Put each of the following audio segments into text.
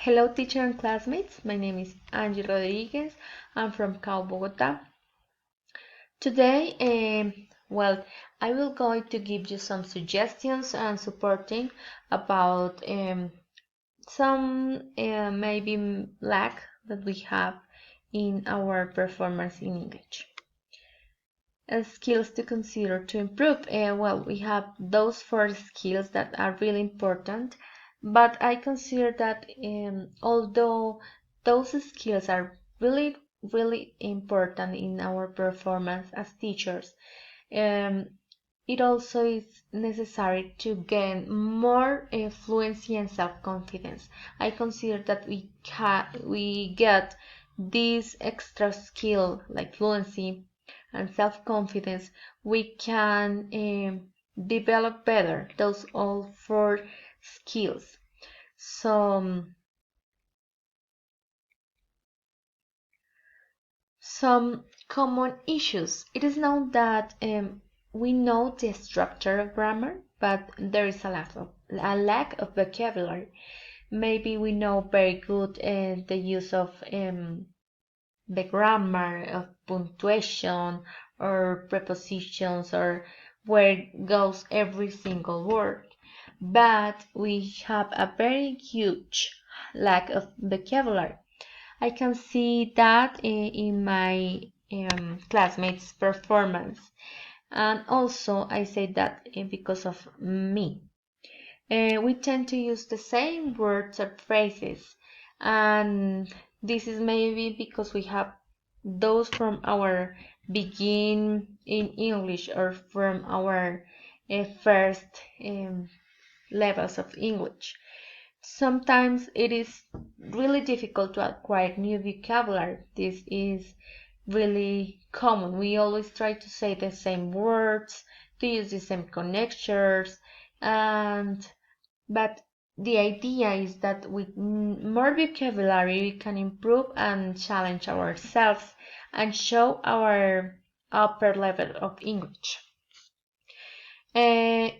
Hello teacher and classmates, my name is Angie Rodriguez, I'm from CAU Bogota. Today, I will going to give you some suggestions and supporting about some maybe lack that we have in our performance in English. Skills to consider to improve. We have those 4 skills that are really important, but I consider that although those skills are really important in our performance as teachers, um, it also is necessary to gain more fluency and self-confidence. I consider that we get this extra skill like fluency and self-confidence, we can develop better those all 4 skills. So some common issues. It is known that we know the structure of grammar, but there is a lack of vocabulary. Maybe we know very good the use of the grammar of punctuation or prepositions or where goes every single word, but we have a very huge lack of vocabulary. I can see that in my classmates' performance, and also I say that because of me. We tend to use the same words or phrases, and this is maybe because we have those from our begin in English or from our first levels of English. Sometimes it is really difficult to acquire new vocabulary. This is really common. We always try to say the same words, to use the same connectors, but the idea is that with more vocabulary we can improve and challenge ourselves and show our upper level of English. Uh,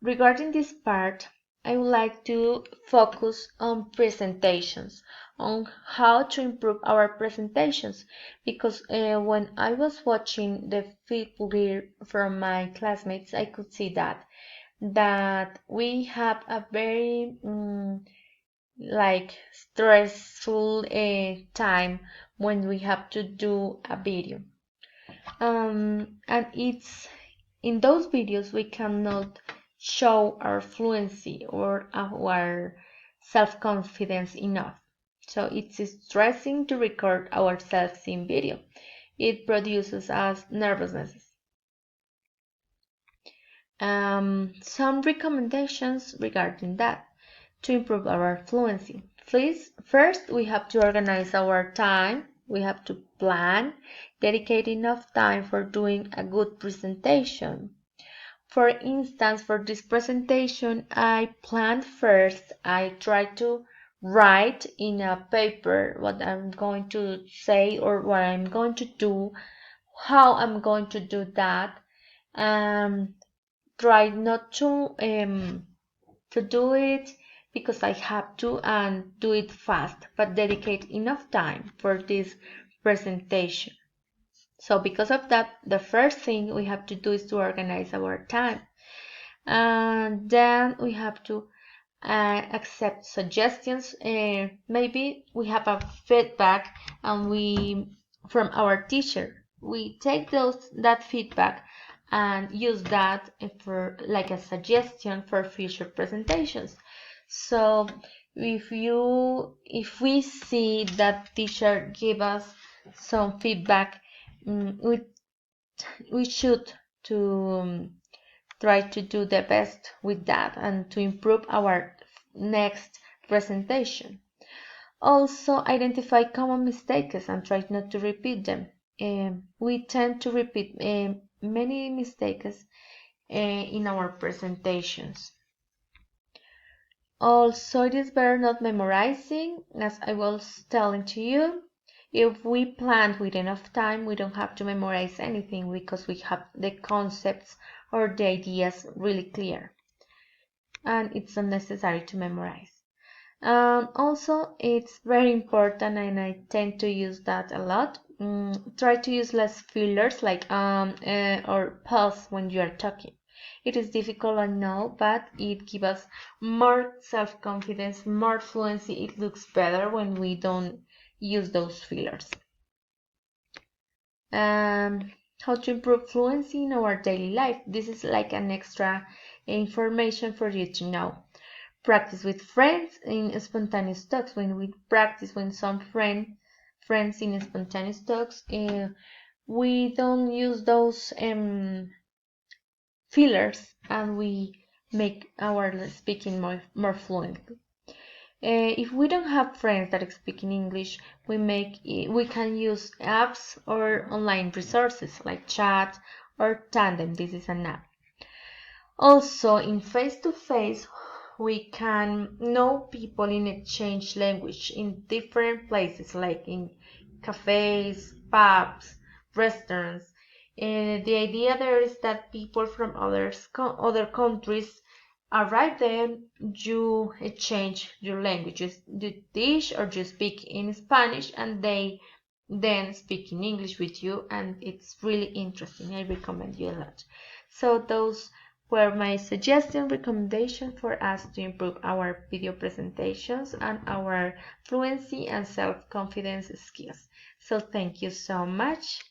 Regarding this part, I would like to focus on presentations, on how to improve our presentations, because when I was watching the feedback from my classmates, I could see that we have a very stressful time when we have to do a video, and it's in those videos we cannot show our fluency or our self-confidence enough, so it's stressing to record ourselves in video. It produces us nervousness. Some recommendations regarding that to improve our fluency. Please, first we have to organize our time. We have to plan, dedicate enough time for doing a good presentation. For instance, for this presentation, I planned first. I tried to write in a paper what I'm going to say or what I'm going to do, how I'm going to do that. Try not to do it because I have to and do it fast, but dedicate enough time for this presentation. So because of that, the first thing we have to do is to organize our time, and then we have to accept suggestions. Maybe we have a feedback and we from our teacher, we take that feedback and use that for like a suggestion for future presentations. So if we see that teacher give us some feedback, we should to try to do the best with that and to improve our next presentation. Also, identify common mistakes and try not to repeat them. We tend to repeat many mistakes in our presentations. Also, it is better not memorizing, as I was telling to you. If we plan with enough time, we don't have to memorize anything because we have the concepts or the ideas really clear, and it's unnecessary to memorize. Also, it's very important, and I tend to use that a lot. Try to use less fillers like or pause when you are talking. It is difficult, I know, but it gives us more self-confidence, more fluency. It looks better when we don't use those fillers. How to improve fluency in our daily life. This is like an extra information for you to know. Practice with friends in spontaneous talks. When we practice with some friends in spontaneous talks, we don't use those fillers, and we make our speaking more fluent. If we don't have friends that speak in English, we can use apps or online resources like chat or Tandem. This is an app. Also, in face-to-face, we can know people in exchange language in different places, like in cafes, pubs, restaurants. The idea there is that people from other countries arrive there, you exchange your languages, you teach or you speak in Spanish, and they then speak in English with you, and it's really interesting. I recommend you a lot. So those were my suggestion recommendations for us to improve our video presentations and our fluency and self-confidence skills. So thank you so much.